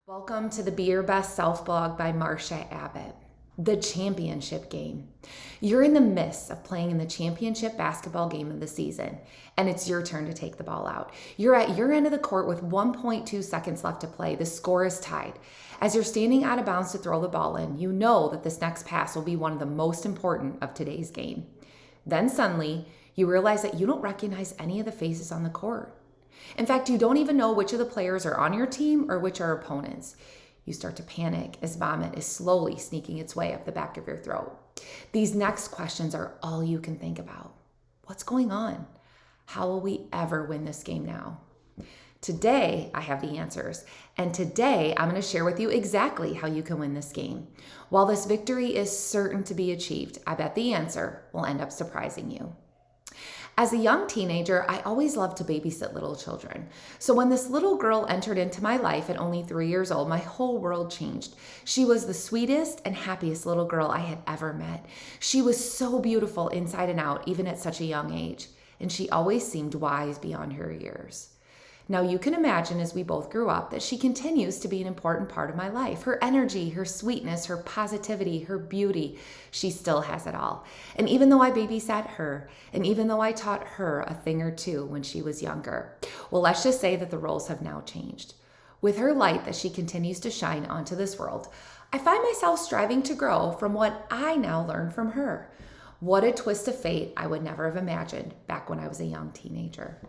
Welcome to the Be Your Best Self blog by Marsha Abbott. The championship game. You're in the midst of playing in the championship basketball game of the season, and it's your turn to take the ball out. You're at your end of the court with 1.2 seconds left to play. The score is tied. As you're standing out of bounds to throw the ball in, you know that this next pass will be one of the most important of today's game. Then suddenly, you realize that you don't recognize any of the faces on the court. In fact, you don't even know which of the players are on your team or which are opponents. You start to panic as vomit is slowly sneaking its way up the back of your throat. These next questions are all you can think about. What's going on? How will we ever win this game now? Today, I have the answers, and today I'm going to share with you exactly how you can win this game. While this victory is certain to be achieved, I bet the answer will end up surprising you. As a young teenager, I always loved to babysit little children. So when this little girl entered into my life at only 3 years old, my whole world changed. She was the sweetest and happiest little girl I had ever met. She was so beautiful inside and out, even at such a young age. And she always seemed wise beyond her years. Now you can imagine as we both grew up that she continues to be an important part of my life. Her energy, her sweetness, her positivity, her beauty, she still has it all. And even though I babysat her, and even though I taught her a thing or two when she was younger, well, let's just say that the roles have now changed. With her light that she continues to shine onto this world, I find myself striving to grow from what I now learn from her. What a twist of fate I would never have imagined back when I was a young teenager.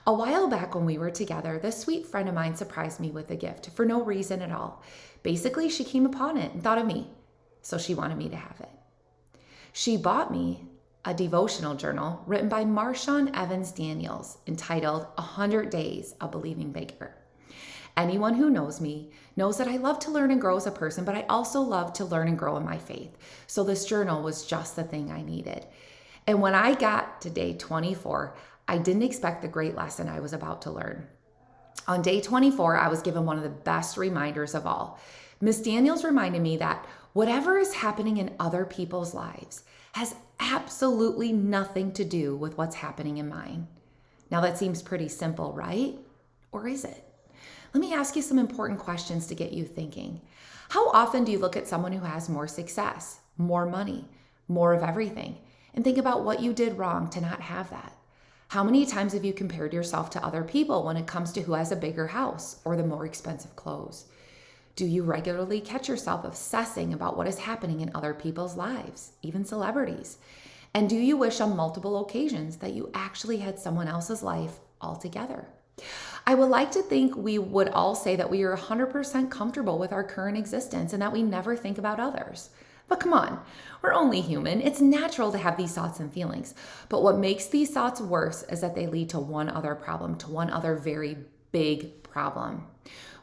A while back when we were together, this sweet friend of mine surprised me with a gift for no reason at all. Basically, she came upon it and thought of me, so she wanted me to have it. She bought me a devotional journal written by Marshawn Evans Daniels entitled 100 Days of Believing Bigger. Anyone who knows me knows that I love to learn and grow as a person, but I also love to learn and grow in my faith. So this journal was just the thing I needed. And when I got to day 24, I didn't expect the great lesson I was about to learn. On day 24, I was given one of the best reminders of all. Miss Daniels reminded me that whatever is happening in other people's lives has absolutely nothing to do with what's happening in mine. Now that seems pretty simple, right? Or is it? Let me ask you some important questions to get you thinking. How often do you look at someone who has more success, more money, more of everything, and think about what you did wrong to not have that? How many times have you compared yourself to other people when it comes to who has a bigger house or the more expensive clothes? Do you regularly catch yourself obsessing about what is happening in other people's lives, even celebrities? And do you wish on multiple occasions that you actually had someone else's life altogether? I would like to think we would all say that we are 100% comfortable with our current existence and that we never think about others. But come on, we're only human. It's natural to have these thoughts and feelings. But what makes these thoughts worse is that they lead to one other problem, to one other very big problem.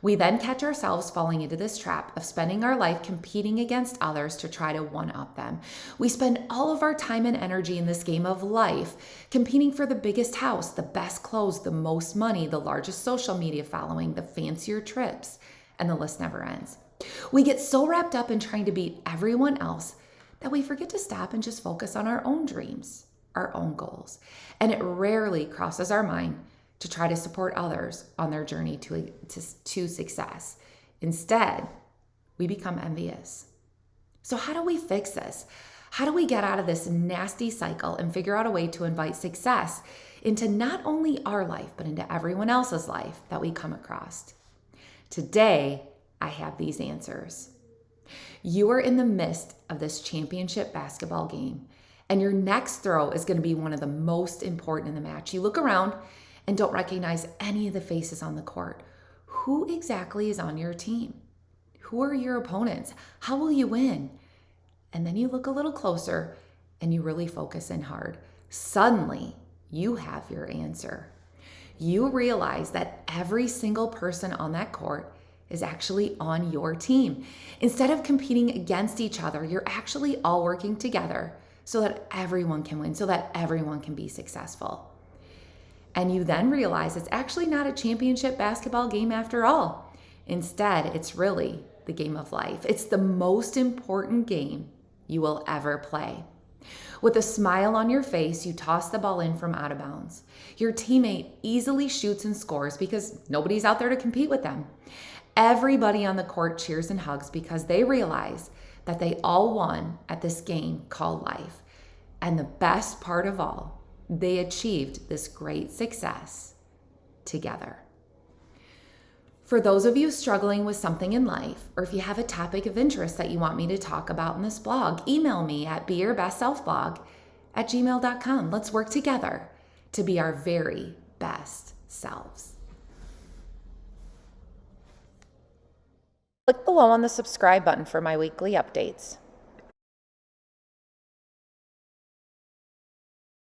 We then catch ourselves falling into this trap of spending our life competing against others to try to one-up them. We spend all of our time and energy in this game of life competing for the biggest house, the best clothes, the most money, the largest social media following, the fancier trips, and the list never ends. We get so wrapped up in trying to beat everyone else that we forget to stop and just focus on our own dreams, our own goals. And it rarely crosses our mind to try to support others on their journey to success. Instead, we become envious. So how do we fix this? How do we get out of this nasty cycle and figure out a way to invite success into not only our life, but into everyone else's life that we come across? Today, I have these answers. You are in the midst of this championship basketball game, and your next throw is going to be one of the most important in the match. You look around and don't recognize any of the faces on the court. Who exactly is on your team? Who are your opponents? How will you win? And then you look a little closer and you really focus in hard. Suddenly, you have your answer. You realize that every single person on that court is actually on your team. Instead of competing against each other, you're actually all working together so that everyone can win, so that everyone can be successful. And you then realize it's actually not a championship basketball game after all. Instead, it's really the game of life. It's the most important game you will ever play. With a smile on your face, you toss the ball in from out of bounds. Your teammate easily shoots and scores because nobody's out there to compete with them. Everybody on the court cheers and hugs because they realize that they all won at this game called life. And the best part of all, they achieved this great success together. For those of you struggling with something in life, or if you have a topic of interest that you want me to talk about in this blog, email me at beyourbestselfblog@gmail.com. Let's work together to be our very best selves. Click below on the subscribe button for my weekly updates.